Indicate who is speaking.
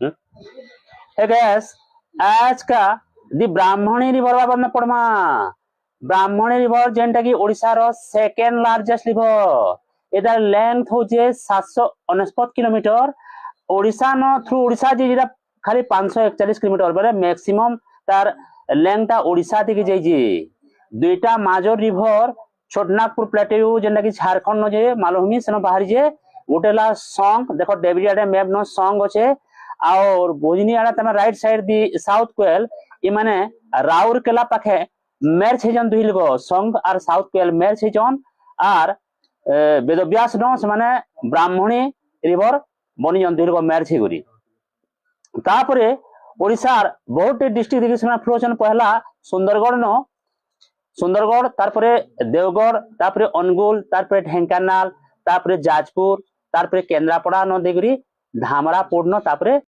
Speaker 1: हे gas आज का दी ब्राह्मणी river बाबा पड़मा ब्राह्मणी river जेनटा कि ओडिशा रो सेकेंड लार्जेस्ट रिवर एदार लेंथ होचे 749 किलोमीटर ओडिशा न थ्रू ओडिशा जेटा खाली 541 किलोमीटर बेले मैक्सिमम तार लेंथटा ओडिशा থেকে যাইছে দুইটা মাজর রিভার छोटनागपुर प्लेटेयू जेनटा कि झारखंड न जे मालभूमि सेन बाहरी जे गोटेला सॉन्ग देखो डेविडियाडे मैप न सॉन्ग अच्छे और भोजनी आड़ा तमे राइट साइड दी साउथ कोयल ये माने राउरकेला पाखे मैच हेजन दुई लोग सॉन्ग और साउथ कोयल मैच हेजन और वेदव्यास न से माने ब्राह्मणी रिवर बनी जन दुई लोग मैच हेगुरी तापरे ओडिशार बहुत डिस्ट्रिक्ट देखि सेना फ्लोचन पहला सुंदरगढ़ न सुंदरगढ़ तारपरे देवगढ़ तारपरे अनुगुल तारपरे ढेंकानाल तारपरे जाजपुर तारपरे केंद्रापड़ा न देगरी धामरा पोर्ट न तारपरे